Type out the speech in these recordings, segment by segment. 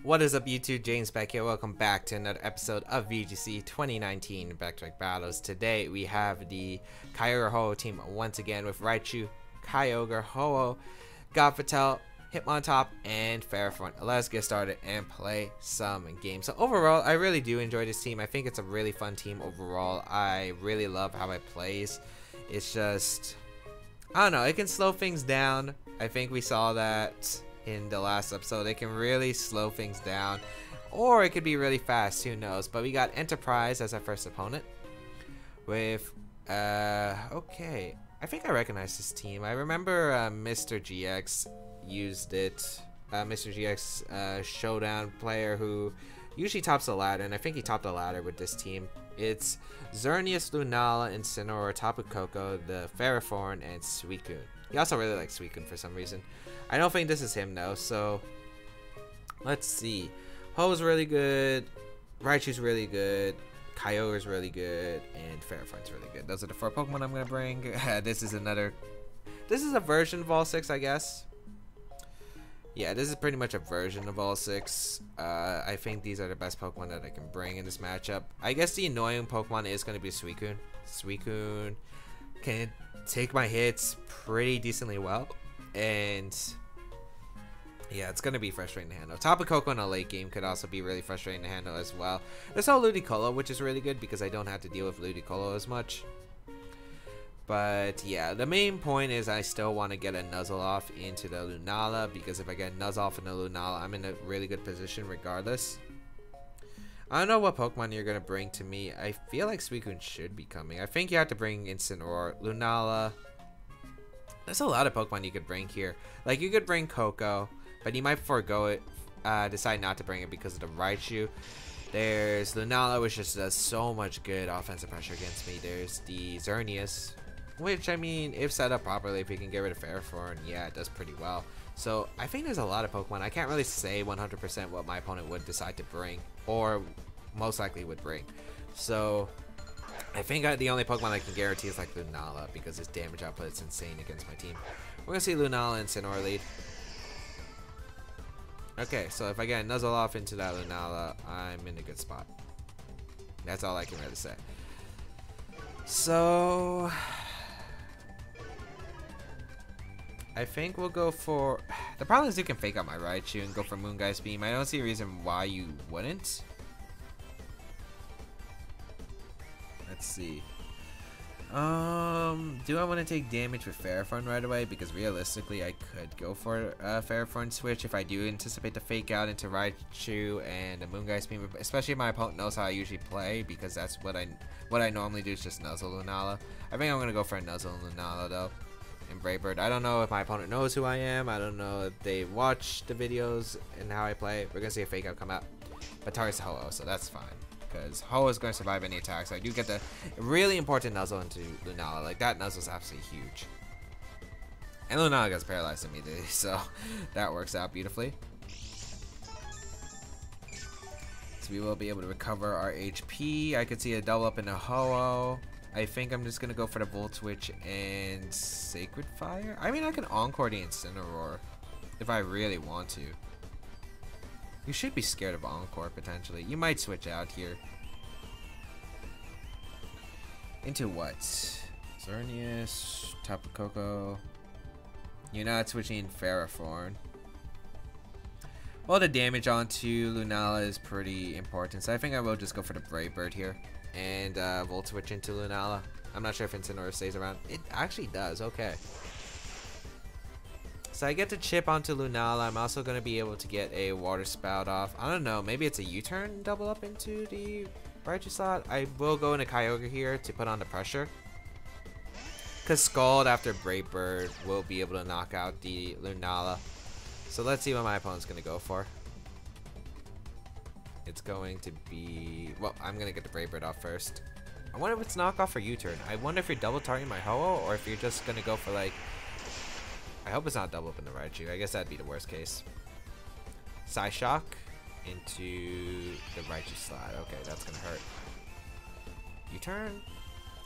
What is up YouTube, James Baek here. Welcome back to another episode of VGC 2019 Back Battles. Today we have the Kyogre and Ho-oh team once again with Raichu, Kyogre, Ho-oh, Baek Battles, Hitmontop, and Fairfront. Let's get started and play some games. So overall, I really do enjoy this team. I think it's a really fun team overall. I really love how it plays. It's just, I don't know, it can slow things down. I think we saw that in the last episode. It can really slow things down, or it could be really fast, who knows. But we got Enterprise as our first opponent with okay, I think I recognize this team. I remember Mr. GX used it. Mr. GX showdown player who usually tops the ladder, and I think he topped the ladder with this team. It's Xerneas, Lunala, Incineroar, Tapu, Koko, the Ferrothorn, and Suicune. He also really likes Suicune for some reason. I don't think this is him though, so let's see. Ho-oh's really good, Raichu's really good, Kyogre's really good, and Fairfront's really good. Those are the 4 Pokemon I'm gonna bring. This is a version of all 6, I guess. Yeah, this is pretty much a version of all 6. I think these are the best Pokemon that I can bring in this matchup. I guess the annoying Pokemon is going to be Suicune. Suicune can take my hits pretty decently well, and yeah, it's going to be frustrating to handle. Tapu, Koko in a late game could also be really frustrating to handle as well. There's no Ludicolo, which is really good because I don't have to deal with Ludicolo as much. But yeah, the main point is I still want to get a Nuzlocke into the Lunala, because if I get Nuzlocke in the Lunala, I'm in a really good position regardless. I don't know what Pokemon you're going to bring to me. I feel like Suicune should be coming. I think you have to bring Incineroar, Lunala. There's a lot of Pokemon you could bring here. Like, you could bring Koko, but you might forego it, decide not to bring it because of the Raichu. There's Lunala, which just does so much good offensive pressure against me. There's the Xerneas, which, I mean, if set up properly, if you can get rid of Fairthorn, yeah, it does pretty well. So I think there's a lot of Pokemon. I can't really say 100% what my opponent would decide to bring, or most likely would bring. So I think the only Pokemon I can guarantee is like Lunala, because its damage output is insane against my team. We're going to see Lunala and Incineroar lead. Okay, so if I get a Nuzlocke into that Lunala, I'm in a good spot. That's all I can really say. So I think we'll go for, the problem is you can fake out my Raichu and go for Moongeist Beam. I don't see a reason why you wouldn't. Let's see. Do I want to take damage with Fairthorn right away? Because realistically, I could go for a Fairthorn switch if I do anticipate the fake out into Raichu and a Moongeist Beam, especially if my opponent knows how I usually play, because that's what I normally do is just Nuzzle Lunala. I think I'm gonna go for a Nuzzle Lunala though. And Brave Bird. I don't know if my opponent knows who I am. I don't know if they watch the videos and how I play. We're gonna see a fake out come out, but targets Ho-oh, so that's fine, because Ho-oh is going to survive any attack. So I do get the really important Nuzzle into Lunala. Like, that Nuzzle is absolutely huge. And Lunala gets paralyzed immediately, so that works out beautifully. So we will be able to recover our HP. I could see a double up into Ho-oh. I think I'm just going to go for the Volt Switch and Sacred Fire. I mean, I can Encore the Incineroar if I really want to. You should be scared of Encore, potentially. You might switch out here. Into what? Xerneas, Tapu, Koko. You're not switching Ferrothorn. Well, the damage onto Lunala is pretty important, so I think I will just go for the Brave Bird here. And Volt Switch into Lunala. I'm not sure if Incineroar stays around. It actually does, okay. So I get to chip onto Lunala. I'm also going to be able to get a Water Spout off. I don't know, maybe it's a U-turn double up into the Raichu slot. I will go into Kyogre here to put on the pressure, because Scald after Brave Bird will be able to knock out the Lunala. So let's see what my opponent's going to go for. It's going to be, well, I'm going to get the Brave Bird off first. I wonder if it's knockoff or U-turn. I wonder if you're double targeting my Ho-oh, or if you're just going to go for, like, I hope it's not double up in the Raichu. I guess that'd be the worst case. Psyshock into the Raichu slot. Okay, that's gonna hurt. U-turn?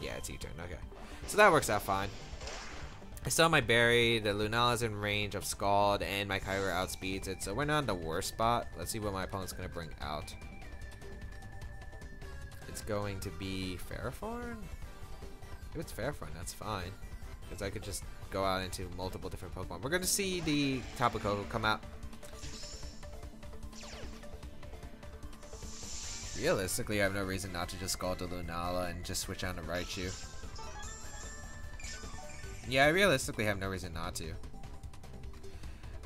Yeah, it's U-turn. Okay, so that works out fine. I saw my Berry, the Lunala's in range of Scald, and my Kyogre outspeeds it, so we're not in the worst spot. Let's see what my opponent's going to bring out. It's going to be Ferrothorn? If it's Ferrothorn, that's fine. Because I could just go out into multiple different Pokemon. We're going to see the Tapu Koko come out. Realistically, I have no reason not to just Scald the Lunala and just switch on to Raichu. Yeah, I realistically have no reason not to.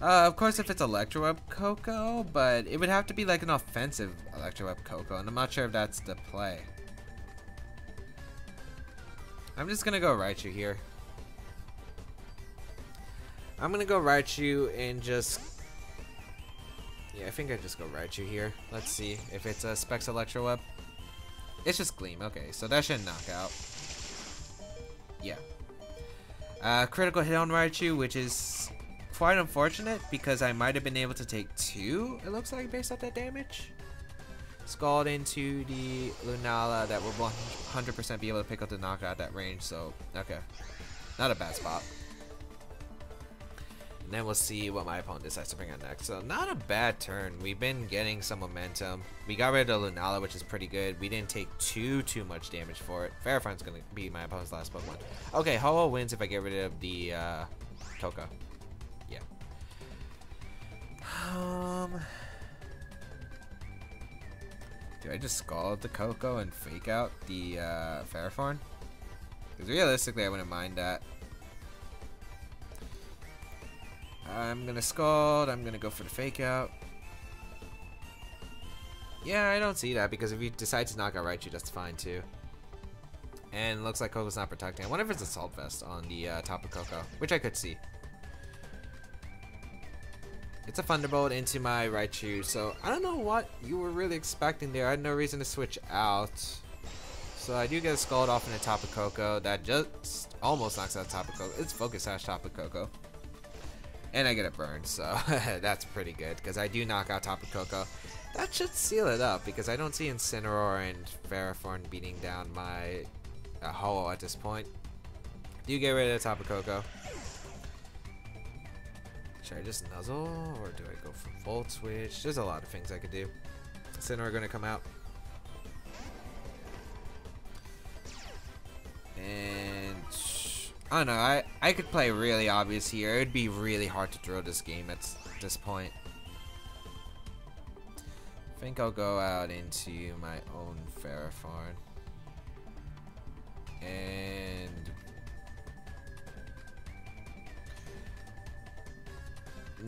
Of course, if it's Electro Web Koko, but it would have to be like an offensive Electro Web Koko, and I'm not sure if that's the play. I'm just gonna go Raichu here. I'm gonna go Raichu and just... Yeah, I think I just go Raichu here. Let's see if it's a Specs Electro Web. It's just Gleam. Okay, so that should knock out. Yeah. Critical hit on Raichu, which is quite unfortunate because I might have been able to take 2, it looks like, based off that damage. Scald into the Lunala that will 100% be able to pick up the knockout at that range, so okay. Not a bad spot. And then we'll see what my opponent decides to bring out next. So not a bad turn. We've been getting some momentum. We got rid of the Lunala, which is pretty good. We didn't take too much damage for it. Ferrothorn's gonna be my opponent's last Pokemon. Okay, Ho-oh wins if I get rid of the Koko. Yeah. Do I just Scald the Koko and fake out the Ferrothorn? Because realistically, I wouldn't mind that. I'm gonna Scald, I'm gonna go for the fake out. Yeah, I don't see that because if you decide to knock out Raichu, that's fine too. And it looks like Koko's not protecting. I wonder if it's Assault Vest on the top of Koko, which I could see. It's a Thunderbolt into my Raichu, so I don't know what you were really expecting there. I had no reason to switch out. So I do get a Scald off in the top of Koko. That just almost knocks out top of Koko. It's Focus Sash top of Koko. And I get it burned, so that's pretty good because I do knock out Tapu Koko. That should seal it up because I don't see Incineroar and Ferrothorn beating down my Ho-oh at this point. Do you get rid of Tapu Koko? Should I just Nuzzle or do I go for Volt Switch? There's a lot of things I could do. Incineroar going to come out. And... I don't know, I could play really obvious here. It would be really hard to throw this game at this point. I think I'll go out into my own Ferrothorn. And...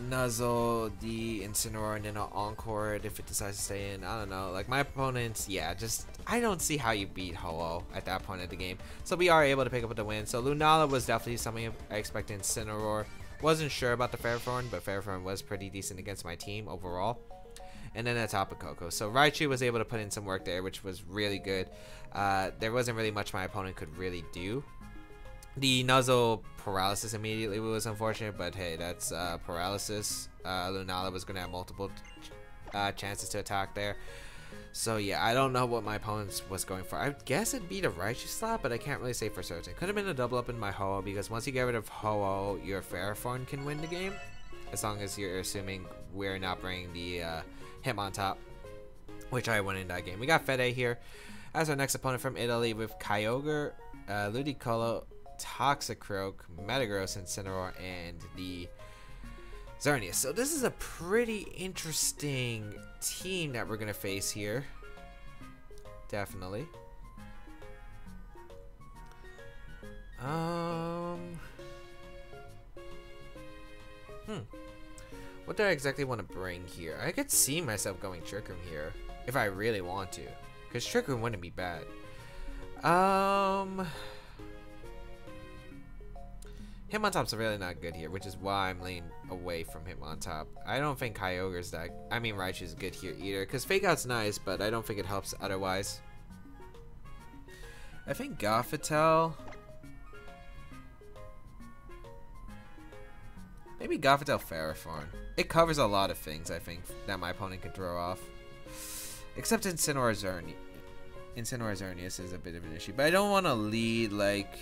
Nuzzle the Incineroar and then I'll Encore it if it decides to stay in. I don't know. Like my opponents, yeah, just I don't see how you beat Ho-oh at that point of the game. So we are able to pick up the win. So Lunala was definitely something I expected. Incineroar. Wasn't sure about the Ferrothorn, but Ferrothorn was pretty decent against my team overall. And then at top of Koko. So Raichu was able to put in some work there, which was really good. There wasn't really much my opponent could really do. The Nuzzle paralysis immediately was unfortunate, but hey, that's paralysis. Lunala was going to have multiple chances to attack there. So yeah, I don't know what my opponent was going for. I guess it'd be the Raichu slot, but I can't really say for certain. Could have been a double up in my Ho-oh because once you get rid of Ho-oh, your Ferrothorn can win the game. As long as you're assuming we're not bringing the Hitmontop, which I won in that game. We got Fede here as our next opponent from Italy with Kyogre, Ludicolo, Toxicroak, Metagross, Incineroar, and the Xerneas. So this is a pretty interesting team that we're going to face here. Definitely. What do I exactly want to bring here? I could see myself going Trick Room here if I really want to, because Trick Room wouldn't be bad. Hitmontop's really not good here, which is why I'm leaning away from Hitmontop. I don't think Kyogre's that... I mean, Raichu's good here either, because Fake Out's nice, but I don't think it helps otherwise. I think Gothitelle... Maybe Gothitelle Ferrothorn. It covers a lot of things, I think, that my opponent could throw off. Except Incineroar Xerneas. Incineroar Xerneas is a bit of an issue, but I don't want to lead, like...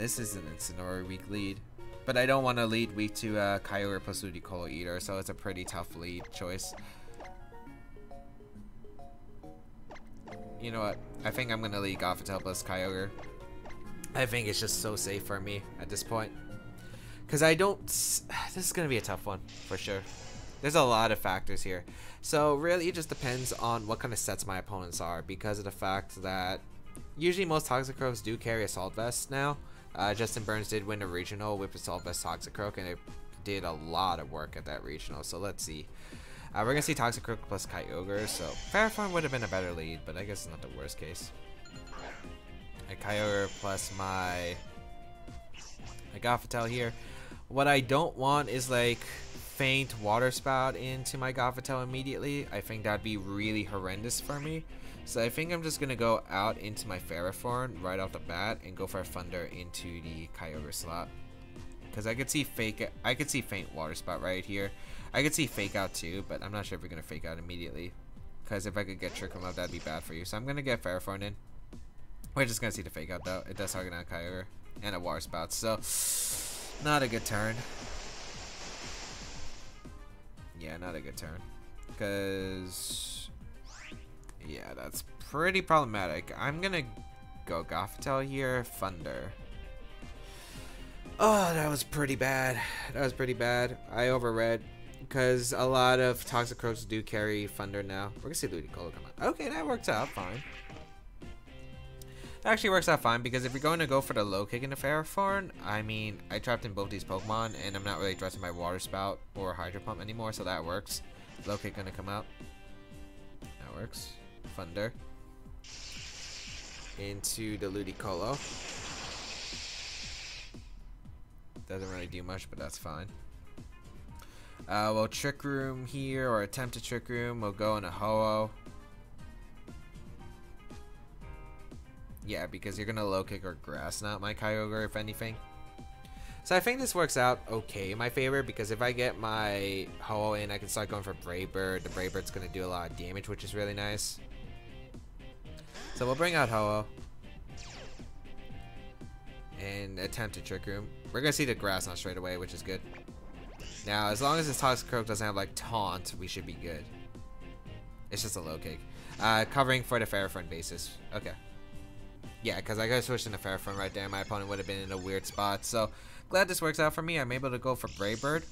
This is an Incineroar weak lead. But I don't want to lead weak to Kyogre plus Ludicolo either, so it's a pretty tough lead choice. You know what? I think I'm going to lead Gothitelle plus Kyogre. I think it's just so safe for me at this point. Because I don't... This is going to be a tough one, for sure. There's a lot of factors here. So really it just depends on what kind of sets my opponents are, because of the fact that usually most Toxicroaks do carry Assault Vest now. Justin Burns did win a regional with Assault Vest Toxicroak, and it did a lot of work at that regional. So let's see. We're going to see Toxicroak plus Kyogre, so Ferrothorn would have been a better lead, but I guess it's not the worst case. And Kyogre plus my Gothitelle here. What I don't want is like faint Water Spout into my Gothitelle immediately. I think that'd be really horrendous for me. So I think I'm just gonna go out into my Ferrothorn right off the bat and go for a Thunder into the Kyogre slot. Because I could see faint Water Spout right here. I could see Fake Out too, but I'm not sure if we're gonna Fake Out immediately. Because if I could get Trick Room up, that'd be bad for you. So I'm gonna get Ferrothorn in. We're just gonna see the Fake Out though. It does target on Kyogre and a Water Spout, so not a good turn. Yeah, not a good turn. Because yeah, that's pretty problematic. I'm gonna go Gothitelle here, Thunder. Oh, that was pretty bad. That was pretty bad. I overread because a lot of Toxicroaks do carry Thunder now. We're gonna see Ludicolo come out. Okay, that works out fine. That actually works out fine, because if you're going to go for the low kick in the Ferrothorn, I mean, I trapped in both these Pokemon, and I'm not really addressing my Water Spout or Hydro Pump anymore, so that works. Low kick gonna come out. That works. Thunder. Into the Ludicolo. Doesn't really do much, but that's fine. We'll Trick Room here, or attempt to Trick Room. We'll go in a Ho-oh. Yeah, because you're gonna low kick or grass knot my Kyogre if anything. So I think this works out okay in my favor, because if I get my Ho-oh in, I can start going for Brave Bird. The Brave Bird's gonna do a lot of damage, which is really nice. So we'll bring out Ho-oh and attempt to Trick Room. We're gonna see the grass knot straight away, which is good. Now, as long as this Toxicroak doesn't have like Taunt, we should be good. It's just a low kick. Covering for the Ferrothorn basis. Okay. Yeah, because I got switched into Ferrothorn right there. My opponent would have been in a weird spot. So, glad this works out for me. I'm able to go for Brave Bird.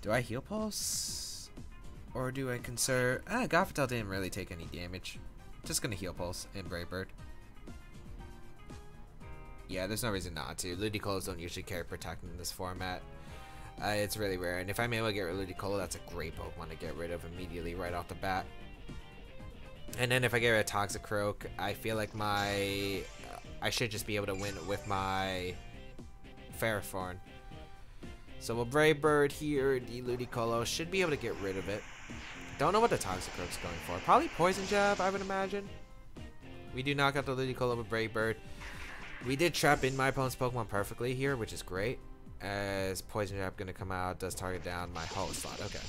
Do I Heal Pulse? Or do I conserve... Gothitelle didn't really take any damage. Just going to Heal Pulse and Brave Bird. Yeah, there's no reason not to. Ludicolos don't usually carry Protect in this format. It's really rare. And if I'm able to get rid of Ludicolo, that's a great Pokemon to get rid of immediately right off the bat. And then if I get rid of Toxicroak, I feel like I should just be able to win with my Ferrothorn. So we'll Brave Bird here. The Ludicolo should be able to get rid of it. Don't know what the Toxicroak's going for. Probably Poison Jab, I would imagine. We do knock out the Ludicolo with Brave Bird. We did trap in my opponent's Pokemon perfectly here, which is great. As Poison Jab gonna come out, does target down my Ho-oh slot. Okay.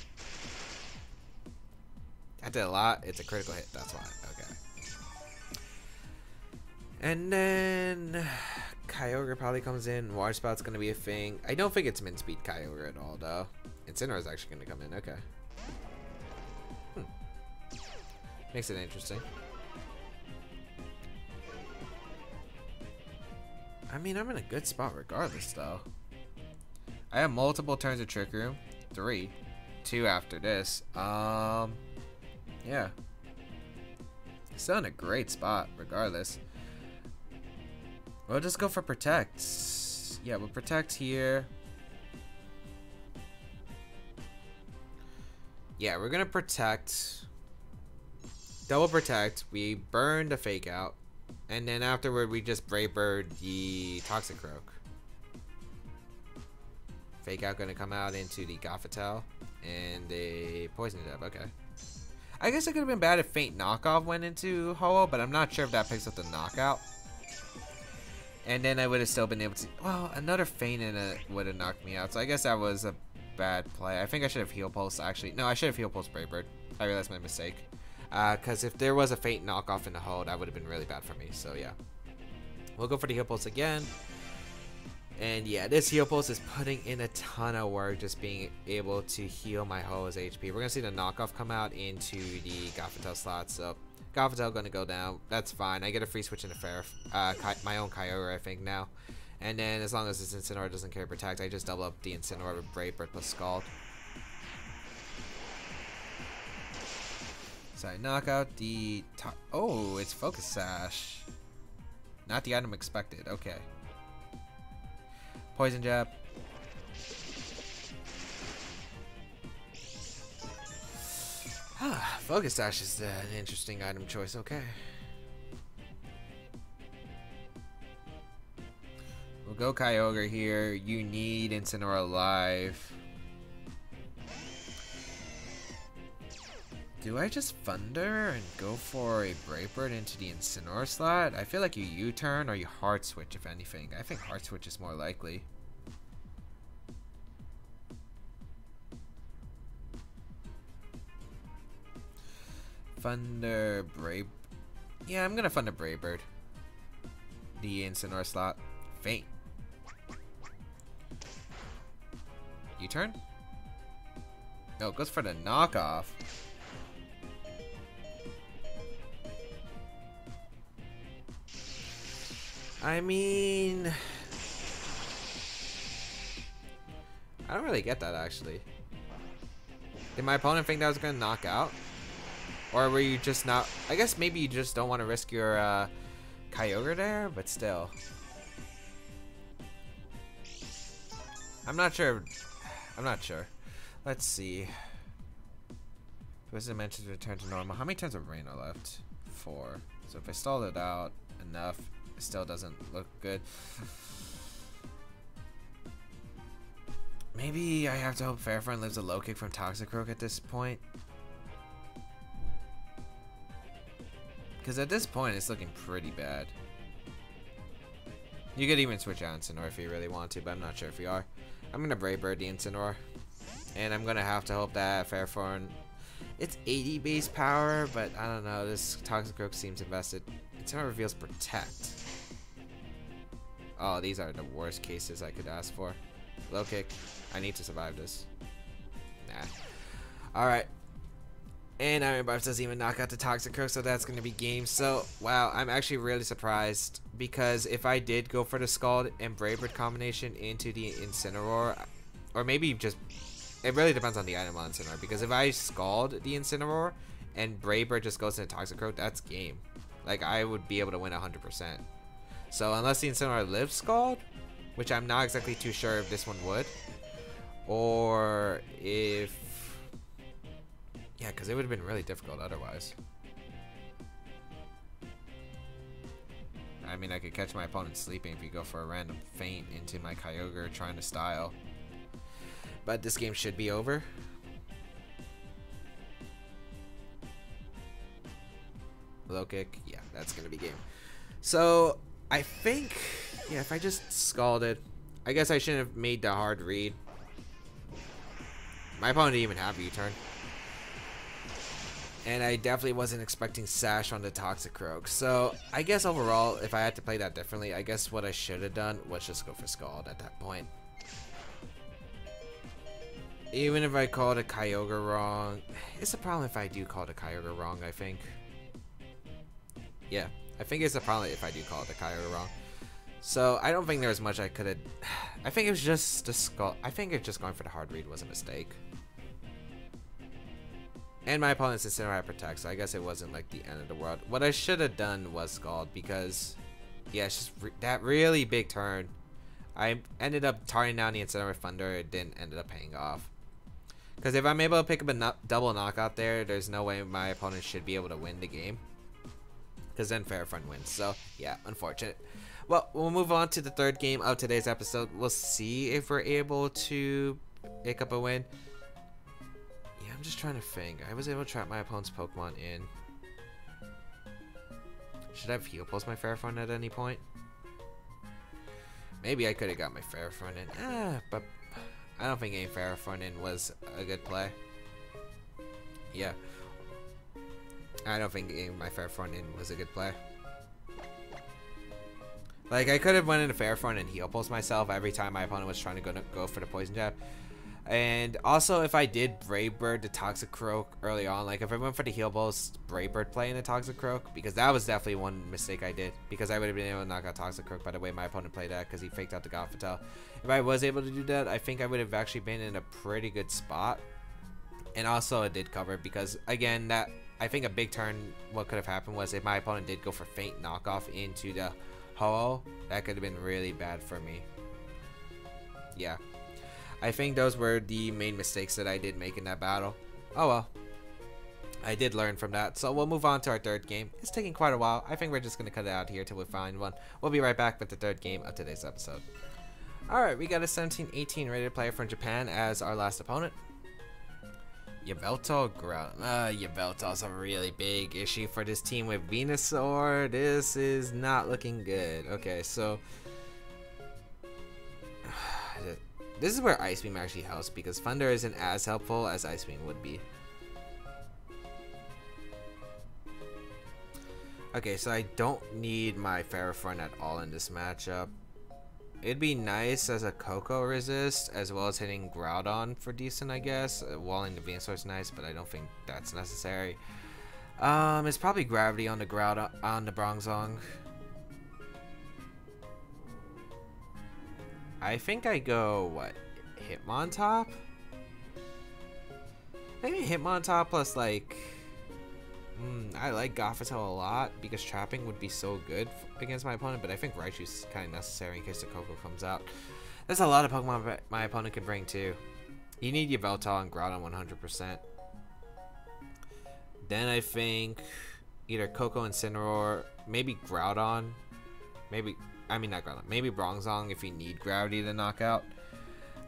That did a lot. It's a critical hit. That's why. Okay. And then Kyogre probably comes in. Water Spout's going to be a thing. I don't think it's Min Speed Kyogre at all, though. Incineroar is actually going to come in. Okay. Makes it interesting. I mean, I'm in a good spot regardless, though. I have multiple turns of Trick Room. 3. 2 after this. Yeah. Still in a great spot, regardless. We'll just go for Protect. Yeah, we'll Protect here. Yeah, we're gonna Protect. Double Protect. We burn the Fake Out. And then afterward, we just Brave Bird the Toxicroak. Fake Out gonna come out into the Gothitelle. And a Poison Jab. Okay. I guess it could have been bad if Faint Knockoff went into Ho-oh, but I'm not sure if that picks up the Knockout. And then I would have still been able to... Well, another Faint in it would have knocked me out, so I guess that was a bad play. I think I should have Heal Pulse, actually. No, I should have Heal Pulse Brave Bird. I realized my mistake. Because if there was a Faint Knockoff in the Ho-oh, that would have been really bad for me, so yeah. We'll go for the heal pulse again. And yeah, this heal pulse is putting in a ton of work just being able to heal my Ho-oh's HP. We're going to see the knockoff come out into the Gothitelle slot. So Gothitelle going to go down. That's fine. I get a free switch into my own Kyogre, I think, now. And then as long as this Incineroar doesn't carry Protect, I just double up the Incineroar with Brave Bird plus Scald. So I knock out the top. Oh, it's Focus Sash. Not the item expected. Okay. Poison Jab. Focus Sash is an interesting item choice. Okay. We'll go Kyogre here. You need Incineroar alive. Do I just Thunder and go for a Brave Bird into the Incineroar slot? I feel like you U-turn or you Hard Switch, if anything. I think Hard Switch is more likely. Thunder, Brave... Yeah, I'm gonna Thunder Brave Bird. The Incineroar slot. Faint. U-turn? No, it goes for the knockoff. I mean, I don't really get that actually. Did my opponent think that was gonna knock out? Or were you just not? I guess maybe you just don't want to risk your Kyogre there, but still. I'm not sure. I'm not sure. Let's see. Twisted Dimensions return to normal. How many turns of rain are left? 4. So if I stall it out enough, it still doesn't look good. Maybe I have to hope Fairfront lives a low kick from Toxicroak at this point. Because at this point, it's looking pretty bad. You could even switch out Incineroar if you really want to, but I'm not sure if you are. I'm going to Brave Bird the Incineroar. And I'm going to have to hope that Fairfront... It's 80 base power, but I don't know. This Toxicroak seems invested. Incineroar reveals Protect. Oh, these are the worst cases I could ask for. Low kick. I need to survive this. Nah. Alright. And Iron Barb doesn't even knock out the Toxicroak, so that's going to be game. So, wow, I'm actually really surprised. Because if I did go for the Scald and Brave Bird combination into the Incineroar, or maybe just... It really depends on the item on Incineroar. Because if I Scald the Incineroar and Brave Bird just goes into Toxicroak, that's game. Like, I would be able to win 100%. So, unless the Incineroar lives Scald, which I'm not exactly too sure if this one would. Or if... Yeah, because it would have been really difficult otherwise. I mean, I could catch my opponent sleeping if you go for a random feint into my Kyogre trying to style. But this game should be over. Low kick. Yeah, that's going to be game. So, I think... Yeah, if I just Scalded... I guess I shouldn't have made the hard read. My opponent didn't even have a U-turn. And I definitely wasn't expecting Sash on the Toxicroak. So, I guess overall, if I had to play that differently, I guess what I should have done was just go for Scald at that point. Even if I called a Kyogre wrong, it's a problem if I do call the Kyogre wrong, I think. Yeah, I think it's a problem if I do call the Kyogre wrong. So, I don't think there was much I could have... I think it was just the Scald. I think it just going for the hard read was a mistake. And my opponent's Incineroar had Protect, so I guess it wasn't like the end of the world. What I should have done was Scald because, yeah, it's just that really big turn. I ended up tarring down the Incineroar Thunder. It didn't end up paying off. Because if I'm able to pick up a double knockout there, there's no way my opponent should be able to win the game. Because then Fairfront wins. So, yeah, unfortunate. Well, we'll move on to the third game of today's episode. We'll see if we're able to pick up a win. I'm just trying to think. I was able to trap my opponent's Pokemon in. Should I have Heal Pulse my Fairfront at any point? Maybe I could have got my Fairfront in. But I don't think getting Fairfront in was a good play. Yeah. I don't think getting my Fairfront in was a good play. Like, I could have went into fair front and heal pulse myself every time my opponent was trying to go for the poison jab. And also, if I did Brave Bird the Toxic Croak early on, like if I went for the heal pulse Brave Bird play in the Toxic Croak, because that was definitely one mistake I did, because I would have been able to knock out Toxic Croak by the way my opponent played that, because he faked out the Gothitelle. If I was able to do that, I think I would have actually been in a pretty good spot. And also it did cover, because again, that I think a big turn what could have happened was if my opponent did go for faint knockoff into the Ho-oh, that could have been really bad for me. Yeah, I think those were the main mistakes that I did make in that battle. Oh well, I did learn from that. So we'll move on to our third game. It's taking quite a while. I think we're just gonna cut it out here till we find one. We'll be right back with the third game of today's episode. Alright, we got a 17-18 rated player from Japan as our last opponent. Yveltal Groudon. Yveltal's a really big issue for this team with Venusaur. This is not looking good. Okay, so this is where Ice Beam actually helps, because Thunder isn't as helpful as Ice Beam would be. Okay, so I don't need my Ferrothorn at all in this matchup. It'd be nice as a Koko resist, as well as hitting Groudon for decent, I guess. Walling the Venusaur's nice, but I don't think that's necessary. It's probably Gravity on the Groudon, on the Bronzong. I think I go, what, Hitmontop? Maybe Hitmontop plus, like, I like Gothitelle a lot, because trapping would be so good against my opponent, but I think Raichu's kind of necessary in case the Koko comes out. There's a lot of Pokemon my opponent can bring too. You need Yveltal and Groudon 100%. Then I think either Koko and Incineroar, maybe Groudon, maybe not Groudon, maybe Bronzong if you need Gravity to knock out.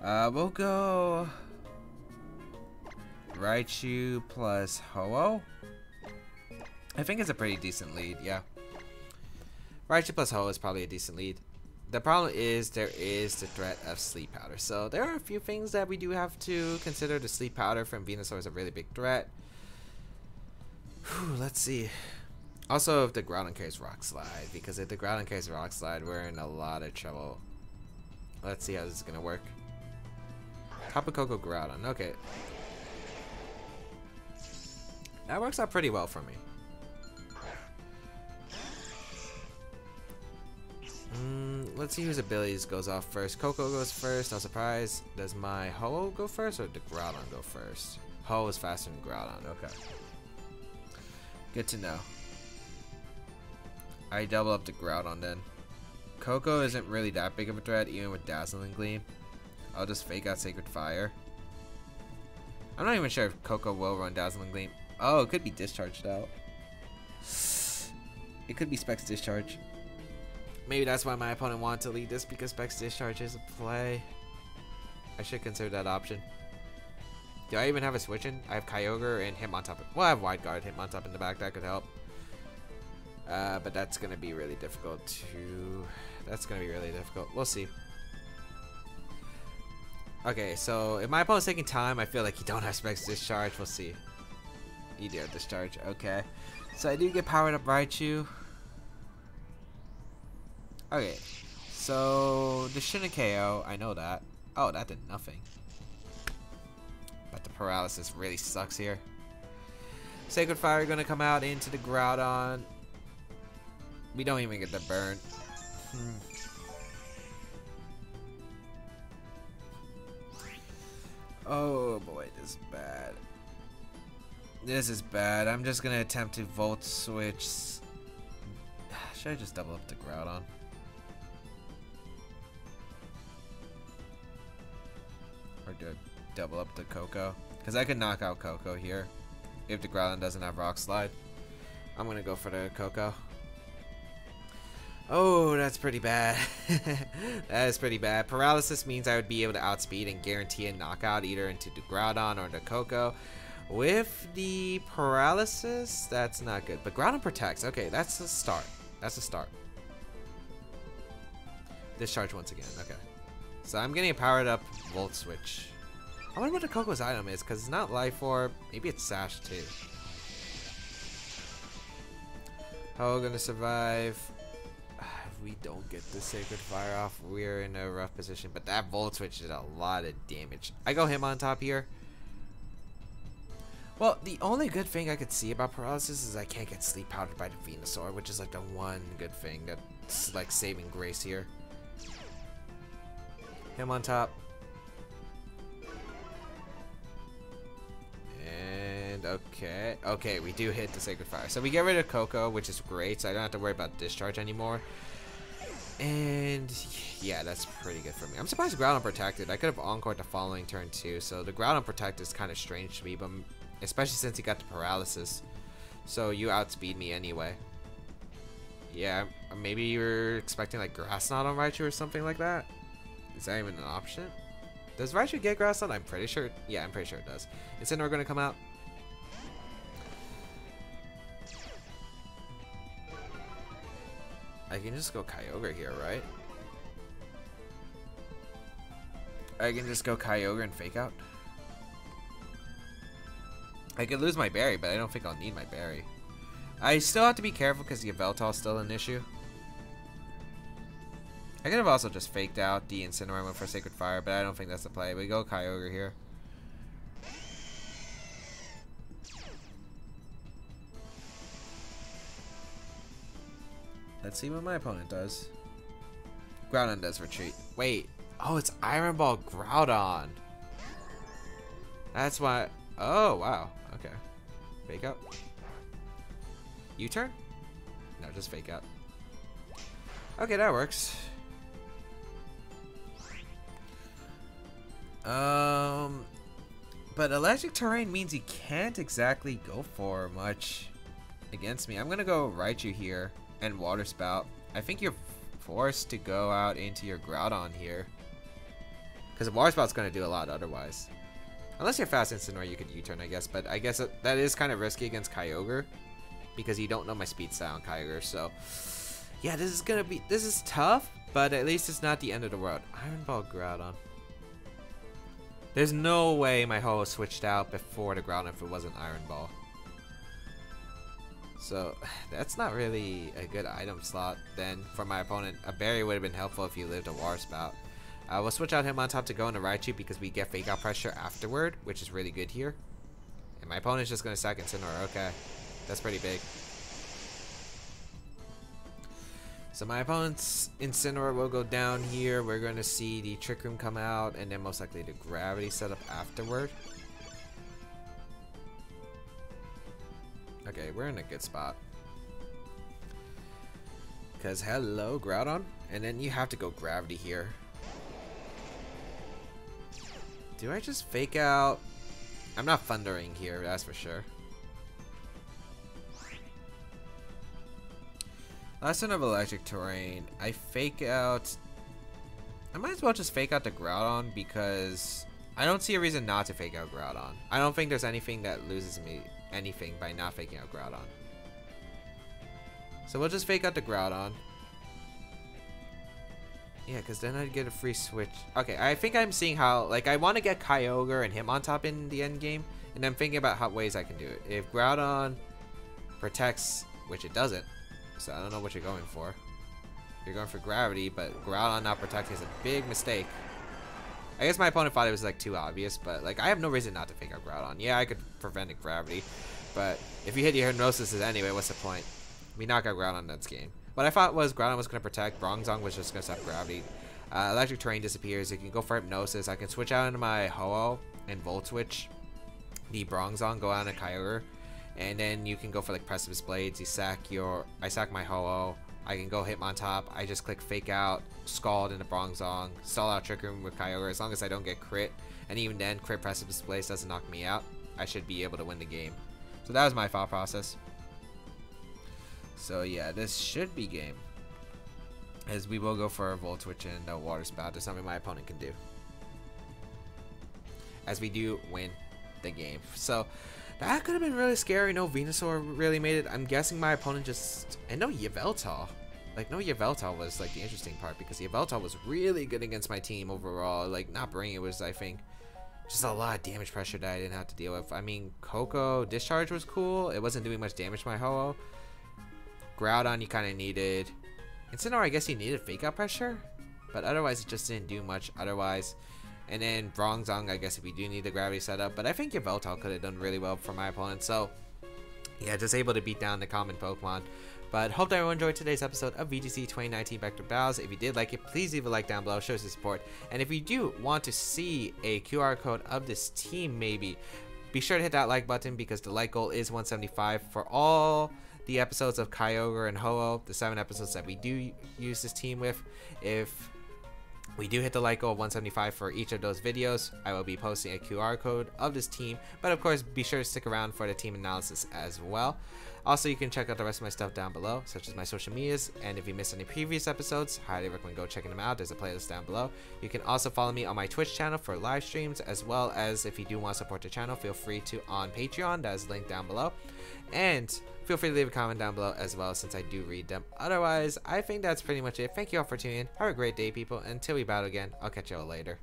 We'll go Raichu plus Ho-oh. I think it's a pretty decent lead, yeah. Raichu plus Ho-oh is probably a decent lead. The problem is there is the threat of Sleep Powder. So there are a few things that we do have to consider. The Sleep Powder from Venusaur is a really big threat. Whew, let's see. Also, if the Groudon carries Rock Slide, because if the Groudon carries Rock Slide, we're in a lot of trouble. Let's see how this is going to work. Tapu Koko Groudon, okay. That works out pretty well for me. Let's see whose abilities goes off first. Koko goes first, no surprise. Does my Ho-oh go first or did Groudon go first? Ho-oh is faster than Groudon, okay. Good to know. I double up the Groudon then. Koko isn't really that big of a threat even with Dazzling Gleam. I'll just fake out Sacred Fire. I'm not even sure if Koko will run Dazzling Gleam. Oh, it could be discharged out. It could be Specs Discharge. Maybe that's why my opponent wanted to lead this, because Specs Discharge is a play. I should consider that option. Do I even have a switch in? I have Kyogre and Hitmontop. Well, I have Wide Guard, Hitmontop in the back. That could help. But that's going to be really difficult to... That's going to be really difficult. We'll see. Okay, so if my opponent's taking time, I feel like you don't have Specs Discharge. We'll see. You do have Discharge. Okay. So I do get powered up Raichu. Okay, so the Shinakeo, I know that. Oh, that did nothing. But the paralysis really sucks here. Sacred Fire gonna come out into the Groudon. We don't even get the burn. Oh boy, this is bad. This is bad. I'm just gonna attempt to Volt Switch. Should I just double up the Groudon? Or do I double up the Koko? Because I could knock out Koko here if the Groudon doesn't have Rock Slide. I'm going to go for the Koko. Oh, that's pretty bad. That is pretty bad. Paralysis means I would be able to outspeed and guarantee a knockout either into the Groudon or the Koko. With the Paralysis, that's not good. But Groudon protects. Okay, that's a start. That's a start. Discharge once again. Okay. So I'm getting a powered up Volt Switch. I wonder what the Koko's item is, because it's not Life Orb. Maybe it's Sash too. Ho gonna survive. I we don't get the Sacred Fire off, we're in a rough position. But that Volt Switch did a lot of damage. I go him on top here. Well, the only good thing I could see about Paralysis is I can't get Sleep Powdered by the Venusaur, which is like the one good thing that's like saving grace here. Him on top. And okay, we do hit the Sacred Fire. So we get rid of Koko, which is great, so I don't have to worry about Discharge anymore. And yeah, that's pretty good for me. I'm surprised Groudon protected. I could have encored the following turn too, so the Groudon protect is kind of strange to me, but especially since he got the Paralysis. So you outspeed me anyway. Yeah, maybe you're expecting like Grass Knot on Raichu or something like that. Is that even an option? Does Raichu get Grass Knot? I'm pretty sure. Yeah, I'm pretty sure it does. Incineroar gonna come out. I can just go Kyogre here, right? I can just go Kyogre and Fake Out. I could lose my berry, but I don't think I'll need my berry. I still have to be careful because the Yveltal is still an issue. I could have also just faked out the Incineroar and went for Sacred Fire, but I don't think that's the play. We go Kyogre here. Let's see what my opponent does. Groudon does retreat. Wait. Oh, it's Iron Ball Groudon. That's why. Oh, wow. Okay. Fake out. U-turn? No, just fake out. Okay, that works. But electric terrain means he can't exactly go for much against me. I'm gonna go Raichu here and Water Spout. I think you're forced to go out into your Groudon here, because Water Spout's gonna do a lot otherwise. Unless you're fast Incineroar, you could U-turn, I guess. But I guess that is kind of risky against Kyogre, because you don't know my speed style on Kyogre. So yeah, this is tough, but at least it's not the end of the world. Iron Ball Groudon. There's no way my Ho-oh switched out before the Groudon if it wasn't Iron Ball. So that's not really a good item slot then for my opponent. A berry would have been helpful if you lived a Water Spout. We'll switch out him on top to go into Raichu because we get Fake Out pressure afterward, which is really good here. And my opponent's just going to sack Incineroar. Okay, that's pretty big. So my opponent's Incineroar will go down here. We're going to see the Trick Room come out, and then most likely the Gravity setup afterward. Okay, we're in a good spot. Because hello, Groudon. And then you have to go Gravity here. Do I just Fake Out? I'm not Thundering here, that's for sure. Last turn of Electric Terrain, I Fake Out. I might as well just Fake Out the Groudon because I don't see a reason not to Fake Out Groudon. I don't think there's anything that loses me anything by not faking out Groudon. So we'll just Fake Out the Groudon. Yeah, because then I'd get a free switch. Okay, I think I'm seeing how, like, I want to get Kyogre and him on top in the end game, and I'm thinking about how ways I can do it. If Groudon protects, which it doesn't, so I don't know what you're going for. You're going for Gravity, but Groudon not protecting is a big mistake. I guess my opponent thought it was like too obvious, but like I have no reason not to Fake Out Groudon. Yeah, I could prevent a Gravity, but if you hit your Hypnosis anyway, what's the point? We knock out Groudon next game. What I thought was Groudon was going to protect, Bronzong was just going to stop Gravity. Electric Terrain disappears. You can go for Hypnosis. I can switch out into my Ho-oh and Volt Switch the Bronzong, go out into Kyogre, and then you can go for like Precipice Blades. You sack I sack my Ho-oh. I can go hit him on top. I just click Fake Out, Scald into Bronzong, stall out Trick Room with Kyogre. As long as I don't get crit, and even then crit Precipice Blades doesn't knock me out, I should be able to win the game. So that was my thought process. So yeah, this should be game, as we will go for a Volt Switch and a Water Spout. There's something my opponent can do, as we do win the game. So that could have been really scary. No Venusaur really made it. I'm guessing my opponent just, and no Yveltal. Like, no Yveltal was like the interesting part, because Yveltal was really good against my team overall. Like, not bringing it was, I think, just a lot of damage pressure that I didn't have to deal with. I mean, Koko Discharge was cool. It wasn't doing much damage to my Ho-oh. Groudon you kind of needed. Incineroar, I guess he needed Fake Out Pressure, but otherwise it just didn't do much otherwise. And then Bronzong, I guess if we do need the Gravity setup, but I think Yveltal could have done really well for my opponent. So yeah, just able to beat down the common Pokemon. But hope that everyone enjoyed today's episode of VGC 2019 Back to Battles. If you did like it, please leave a like down below, show us your support. And if you do want to see a QR code of this team, maybe, be sure to hit that like button, because the like goal is 175 for all the episodes of Kyogre and Ho-oh, the 7 episodes that we do use this team with. If we do hit the like goal of 175 for each of those videos, I will be posting a QR code of this team, but of course be sure to stick around for the team analysis as well. Also, you can check out the rest of my stuff down below, such as my social medias, and if you missed any previous episodes, highly recommend go checking them out. There's a playlist down below. You can also follow me on my Twitch channel for live streams, as well as if you do want to support the channel, feel free to on Patreon. That is linked down below. And feel free to leave a comment down below as well, since I do read them. Otherwise, I think that's pretty much it. Thank you all for tuning in. Have a great day, people. Until we battle again, I'll catch you all later.